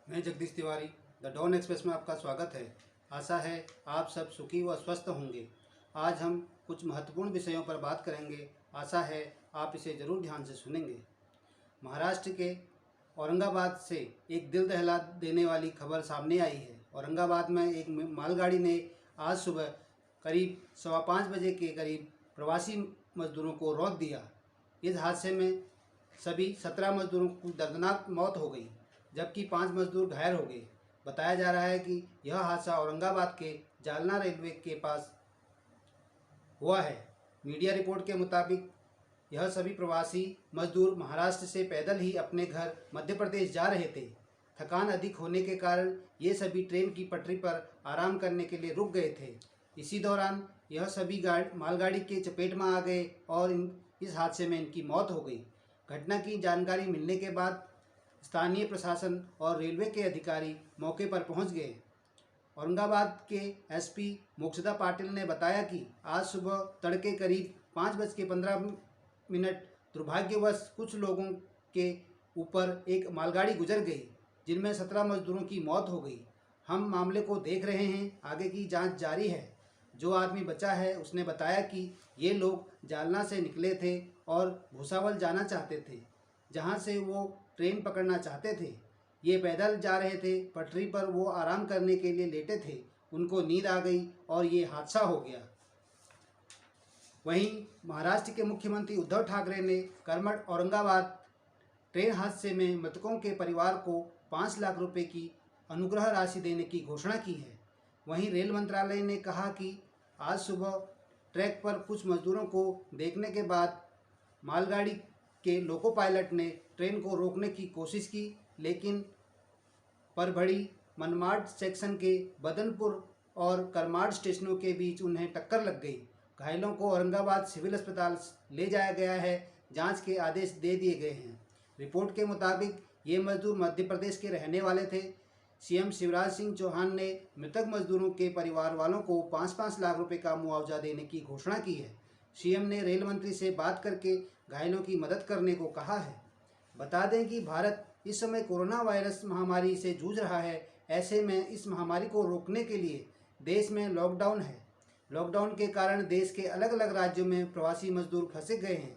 मैं Jagdish Tiwari the don Express में आपका स्वागत है। आशा है आप सब सुखी व स्वस्थ होंगे। आज हम कुछ महत्वपूर्ण विषयों पर बात करेंगे। आशा है आप इसे ज़रूर ध्यान से सुनेंगे। महाराष्ट्र के औरंगाबाद से एक दिल दहला देने वाली खबर सामने आई है। औरंगाबाद में एक मालगाड़ी ने आज सुबह करीब 5:15 बजे के करीब प्रवासी मजदूरों को रौंद दिया। इस हादसे में सभी 17 मजदूरों की दर्दनाक मौत हो गई, जबकि 5 मजदूर घायल हो गए। बताया जा रहा है कि यह हादसा औरंगाबाद के जालना रेलवे के पास हुआ है। मीडिया रिपोर्ट के मुताबिक यह सभी प्रवासी मजदूर महाराष्ट्र से पैदल ही अपने घर मध्य प्रदेश जा रहे थे। थकान अधिक होने के कारण ये सभी ट्रेन की पटरी पर आराम करने के लिए रुक गए थे। इसी दौरान यह सभी मालगाड़ी के चपेट में आ गए और इस हादसे में इनकी मौत हो गई। घटना की जानकारी मिलने के बाद स्थानीय प्रशासन और रेलवे के अधिकारी मौके पर पहुंच गए। औरंगाबाद के एसपी मोक्षदा पाटिल ने बताया कि आज सुबह तड़के करीब 5:15 दुर्भाग्यवश कुछ लोगों के ऊपर एक मालगाड़ी गुजर गई, जिनमें 17 मजदूरों की मौत हो गई। हम मामले को देख रहे हैं, आगे की जांच जारी है। जो आदमी बचा है उसने बताया कि ये लोग जालना से निकले थे और भुसावल जाना चाहते थे, जहां से वो ट्रेन पकड़ना चाहते थे। ये पैदल जा रहे थे। पटरी पर वो आराम करने के लिए लेटे थे। उनको नींद आ गई और ये हादसा हो गया। वहीं महाराष्ट्र के मुख्यमंत्री उद्धव ठाकरे ने करमठ औरंगाबाद ट्रेन हादसे में मृतकों के परिवार को 5 लाख रुपए की अनुग्रह राशि देने की घोषणा की है। वहीं रेल मंत्रालय ने कहा कि आज सुबह ट्रैक पर कुछ मजदूरों को देखने के बाद मालगाड़ी के लोको पायलट ने ट्रेन को रोकने की कोशिश की, लेकिन परभड़ी मनमाड सेक्शन के बदनपुर और करमाड स्टेशनों के बीच उन्हें टक्कर लग गई। घायलों को औरंगाबाद सिविल अस्पताल ले जाया गया है। जांच के आदेश दे दिए गए हैं। रिपोर्ट के मुताबिक ये मजदूर मध्य प्रदेश के रहने वाले थे। सीएम शिवराज सिंह चौहान ने मृतक मजदूरों के परिवार वालों को 5-5 लाख रुपए का मुआवजा देने की घोषणा की है। सीएम ने रेल मंत्री से बात करके घायलों की मदद करने को कहा है। बता दें कि भारत इस समय कोरोना वायरस महामारी से जूझ रहा है। ऐसे में इस महामारी को रोकने के लिए देश में लॉकडाउन है। लॉकडाउन के कारण देश के अलग अलग राज्यों में प्रवासी मजदूर फंसे गए हैं।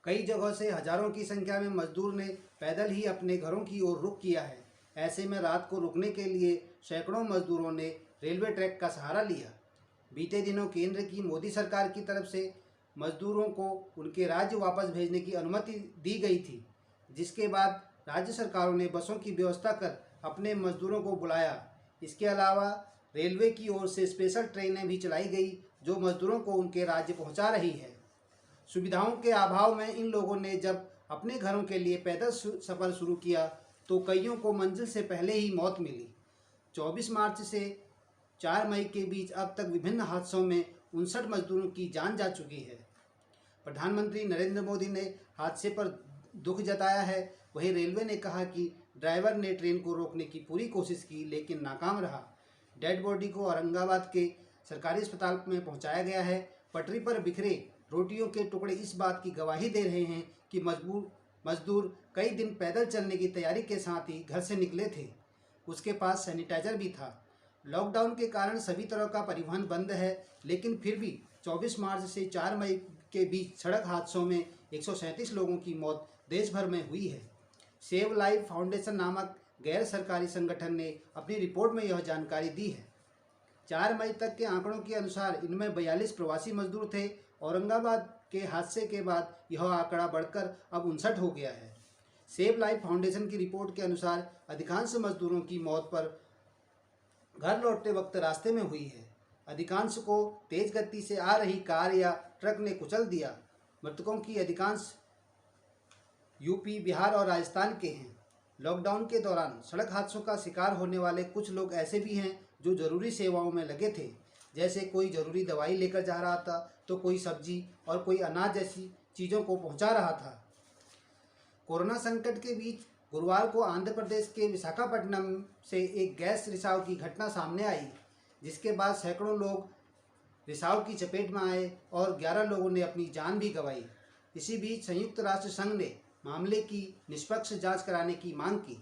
कई जगहों से हजारों की संख्या में मजदूर ने पैदल ही अपने घरों की ओर रुख किया है। ऐसे में रात को रुकने के लिए सैकड़ों मजदूरों ने रेलवे ट्रैक का सहारा लिया। बीते दिनों केंद्र की मोदी सरकार की तरफ से मजदूरों को उनके राज्य वापस भेजने की अनुमति दी गई थी, जिसके बाद राज्य सरकारों ने बसों की व्यवस्था कर अपने मजदूरों को बुलाया। इसके अलावा रेलवे की ओर से स्पेशल ट्रेनें भी चलाई गई, जो मजदूरों को उनके राज्य पहुंचा रही है। सुविधाओं के अभाव में इन लोगों ने जब अपने घरों के लिए पैदल सफ़र शुरू किया तो कईयों को मंजिल से पहले ही मौत मिली। 24 मार्च से 4 मई के बीच अब तक विभिन्न हादसों में 59 मजदूरों की जान जा चुकी है। प्रधानमंत्री नरेंद्र मोदी ने हादसे पर दुख जताया है। वहीं रेलवे ने कहा कि ड्राइवर ने ट्रेन को रोकने की पूरी कोशिश की, लेकिन नाकाम रहा। डेड बॉडी को औरंगाबाद के सरकारी अस्पताल में पहुंचाया गया है। पटरी पर बिखरे रोटियों के टुकड़े इस बात की गवाही दे रहे हैं कि मजदूर कई दिन पैदल चलने की तैयारी के साथ ही घर से निकले थे। उसके पास सैनिटाइजर भी था। लॉकडाउन के कारण सभी तरह का परिवहन बंद है, लेकिन फिर भी 24 मार्च से 4 मई के बीच सड़क हादसों में 137 लोगों की मौत देश भर में हुई है। सेव लाइफ फाउंडेशन नामक गैर सरकारी संगठन ने अपनी रिपोर्ट में यह जानकारी दी है। 4 मई तक के आंकड़ों के अनुसार इनमें 42 प्रवासी मजदूर थे। औरंगाबाद के हादसे के बाद यह आंकड़ा बढ़कर अब 59 हो गया है। सेव लाइफ फाउंडेशन की रिपोर्ट के अनुसार अधिकांश मजदूरों की मौत पर घर लौटते वक्त रास्ते में हुई है। अधिकांश को तेज गति से आ रही कार या ट्रक ने कुचल दिया। मृतकों की अधिकांश यूपी, बिहार और राजस्थान के हैं। लॉकडाउन के दौरान सड़क हादसों का शिकार होने वाले कुछ लोग ऐसे भी हैं जो जरूरी सेवाओं में लगे थे, जैसे कोई ज़रूरी दवाई लेकर जा रहा था, तो कोई सब्जी और कोई अनाज जैसी चीज़ों को पहुंचा रहा था। कोरोना संकट के बीच गुरुवार को आंध्र प्रदेश के विशाखापट्टनम से एक गैस रिसाव की घटना सामने आई, जिसके बाद सैकड़ों लोग रिसाव की चपेट में आए और 11 लोगों ने अपनी जान भी गंवाई। इसी बीच संयुक्त राष्ट्र संघ ने मामले की निष्पक्ष जांच कराने की मांग की।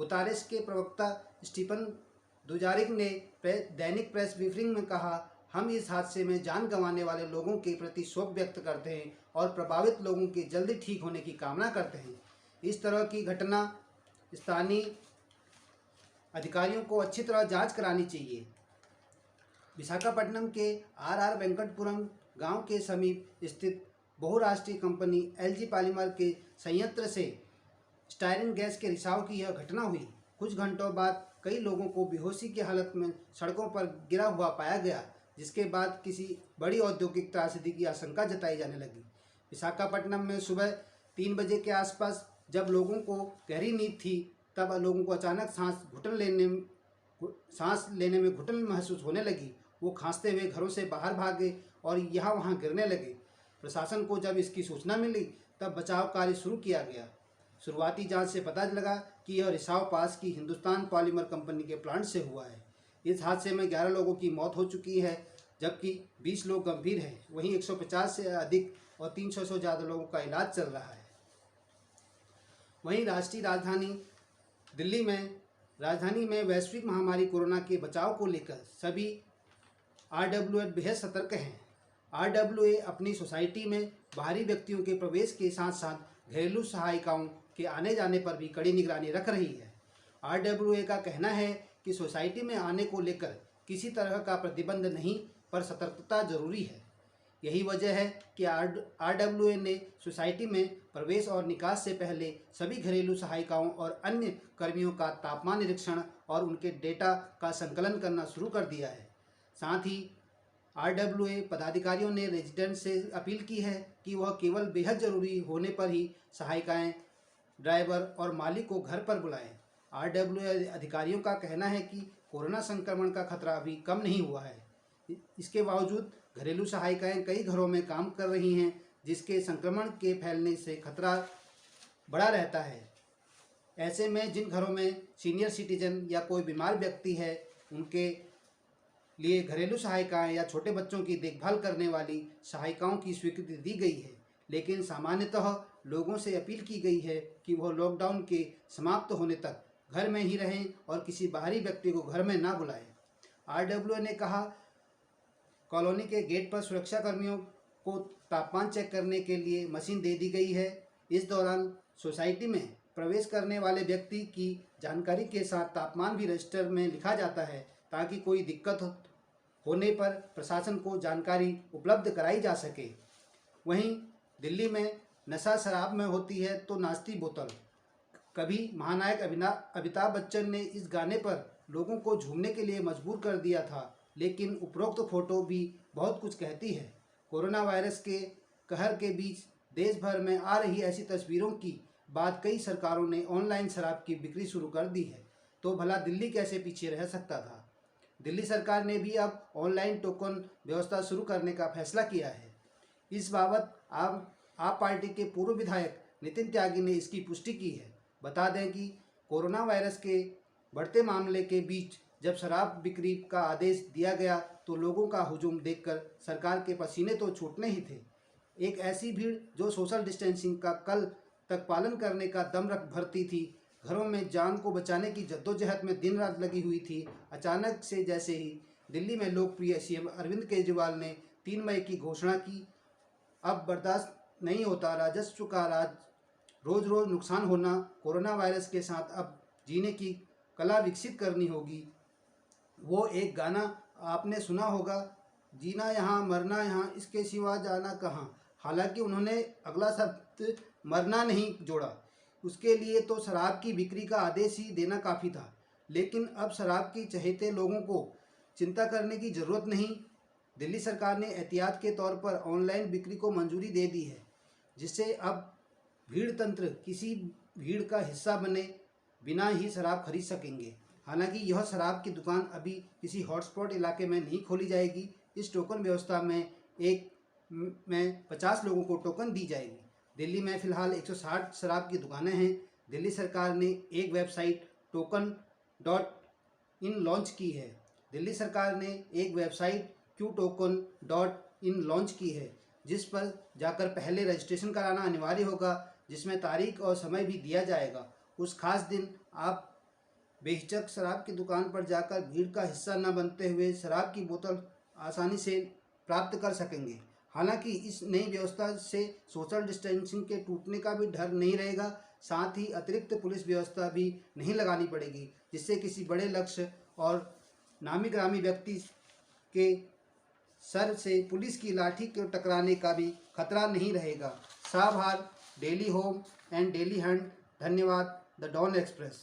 गुतारेस के प्रवक्ता स्टीफन दुजारिक ने दैनिक प्रेस ब्रीफिंग में कहा, हम इस हादसे में जान गंवाने वाले लोगों के प्रति शोक व्यक्त करते हैं और प्रभावित लोगों के जल्दी ठीक होने की कामना करते हैं। इस तरह की घटना स्थानीय अधिकारियों को अच्छी तरह जांच करानी चाहिए। विशाखापट्टनम के आर वेंकटपुरम गांव के समीप स्थित बहुराष्ट्रीय कंपनी एलजी पॉलीमर के संयंत्र से स्टायरिन गैस के रिसाव की यह घटना हुई। कुछ घंटों बाद कई लोगों को बेहोशी की हालत में सड़कों पर गिरा हुआ पाया गया, जिसके बाद किसी बड़ी औद्योगिक त्रासदी की आशंका जताई जाने लगी। विशाखापट्टनम में सुबह 3 बजे के आसपास जब लोगों को गहरी नींद थी, तब लोगों को अचानक सांस लेने में घुटन महसूस होने लगी। वो खांसते हुए घरों से बाहर भागे और यहाँ वहाँ गिरने लगे। प्रशासन को जब इसकी सूचना मिली तब बचाव कार्य शुरू किया गया। शुरुआती जांच से पता लगा कि यह रिसाव पास की हिंदुस्तान पॉलीमर कंपनी के प्लांट से हुआ है। इस हादसे में 11 लोगों की मौत हो चुकी है, जबकि 20 लोग गंभीर हैं। वहीं 150 से अधिक और 300 से ज़्यादा लोगों का इलाज चल रहा है। वहीं राष्ट्रीय राजधानी में वैश्विक महामारी कोरोना के बचाव को लेकर सभी RWA बेहद सतर्क हैं। RWA अपनी सोसाइटी में बाहरी व्यक्तियों के प्रवेश के साथ साथ घरेलू सहायिकाओं के आने जाने पर भी कड़ी निगरानी रख रही है। RWA का कहना है कि सोसाइटी में आने को लेकर किसी तरह का प्रतिबंध नहीं, पर सतर्कता जरूरी है। यही वजह है कि RWA ने सोसाइटी में प्रवेश और निकास से पहले सभी घरेलू सहायिकाओं और अन्य कर्मियों का तापमान निरीक्षण और उनके डेटा का संकलन करना शुरू कर दिया है। साथ ही RWA पदाधिकारियों ने रेजिडेंट से अपील की है कि वह केवल बेहद ज़रूरी होने पर ही सहायिकाएं, ड्राइवर और मालिक को घर पर बुलाएं। RWA अधिकारियों का कहना है कि कोरोना संक्रमण का खतरा अभी कम नहीं हुआ है। इसके बावजूद घरेलू सहायिकाएं कई घरों में काम कर रही हैं, जिसके संक्रमण के फैलने से खतरा बढ़ा रहता है। ऐसे में जिन घरों में सीनियर सिटीजन या कोई बीमार व्यक्ति है, उनके लिए घरेलू सहायिकाएं या छोटे बच्चों की देखभाल करने वाली सहायिकाओं की स्वीकृति दी गई है, लेकिन सामान्यतः लोगों से अपील की गई है कि वह लॉकडाउन के समाप्त होने तक घर में ही रहें और किसी बाहरी व्यक्ति को घर में ना बुलाएं। RWA ने कहा, कॉलोनी के गेट पर सुरक्षाकर्मियों को तापमान चेक करने के लिए मशीन दे दी गई है। इस दौरान सोसाइटी में प्रवेश करने वाले व्यक्ति की जानकारी के साथ तापमान भी रजिस्टर में लिखा जाता है, ताकि कोई दिक्कत होने पर प्रशासन को जानकारी उपलब्ध कराई जा सके। वहीं दिल्ली में नशा शराब में होती है तो नाचती बोतल। कभी महानायक अमिताभ बच्चन ने इस गाने पर लोगों को झूमने के लिए मजबूर कर दिया था, लेकिन उपरोक्त फोटो भी बहुत कुछ कहती है। कोरोना वायरस के कहर के बीच देश भर में आ रही ऐसी तस्वीरों की बाद कई सरकारों ने ऑनलाइन शराब की बिक्री शुरू कर दी है, तो भला दिल्ली कैसे पीछे रह सकता था। दिल्ली सरकार ने भी अब ऑनलाइन टोकन व्यवस्था शुरू करने का फैसला किया है। इस बाबत आप पार्टी के पूर्व विधायक नितिन त्यागी ने इसकी पुष्टि की है। बता दें कि कोरोना वायरस के बढ़ते मामले के बीच जब शराब बिक्री का आदेश दिया गया तो लोगों का हुजूम देखकर सरकार के पसीने तो छूटने ही थे। एक ऐसी भीड़ जो सोशल डिस्टेंसिंग का कल तक पालन करने का दम रख भरती थी, घरों में जान को बचाने की जद्दोजहद में दिन रात लगी हुई थी। अचानक से जैसे ही दिल्ली में लोकप्रिय CM अरविंद केजरीवाल ने 3 मई की घोषणा की, अब बर्दाश्त नहीं होता राजस्व का राज, रोज रोज नुकसान होना, कोरोना वायरस के साथ अब जीने की कला विकसित करनी होगी। वो एक गाना आपने सुना होगा, जीना यहाँ मरना यहाँ, इसके सिवा जाना कहाँ। हालांकि उन्होंने अगला शब्द मरना नहीं जोड़ा। उसके लिए तो शराब की बिक्री का आदेश ही देना काफ़ी था, लेकिन अब शराब की चहेते लोगों को चिंता करने की ज़रूरत नहीं। दिल्ली सरकार ने एहतियात के तौर पर ऑनलाइन बिक्री को मंजूरी दे दी है, जिससे अब भीड़ तंत्र किसी भीड़ का हिस्सा बने बिना ही शराब खरीद सकेंगे। हालांकि यह शराब की दुकान अभी किसी हॉटस्पॉट इलाके में नहीं खोली जाएगी। इस टोकन व्यवस्था में 50 लोगों को टोकन दी जाएगी। दिल्ली में फ़िलहाल 160 शराब की दुकानें हैं। दिल्ली सरकार ने एक वेबसाइट token.in लॉन्च की है। दिल्ली सरकार ने एक वेबसाइट qtoken.in लॉन्च की है, जिस पर जाकर पहले रजिस्ट्रेशन कराना अनिवार्य होगा, जिसमें तारीख और समय भी दिया जाएगा। उस खास दिन आप बेहिचक शराब की दुकान पर जाकर भीड़ का हिस्सा न बनते हुए शराब की बोतल आसानी से प्राप्त कर सकेंगे। हालांकि इस नई व्यवस्था से सोशल डिस्टेंसिंग के टूटने का भी डर नहीं रहेगा, साथ ही अतिरिक्त पुलिस व्यवस्था भी नहीं लगानी पड़ेगी, जिससे किसी बड़े लक्ष्य और नामी ग्रामी व्यक्ति के सर से पुलिस की लाठी को टकराने का भी खतरा नहीं रहेगा। साभार, daily home and daily hunt. धन्यवाद। The don express.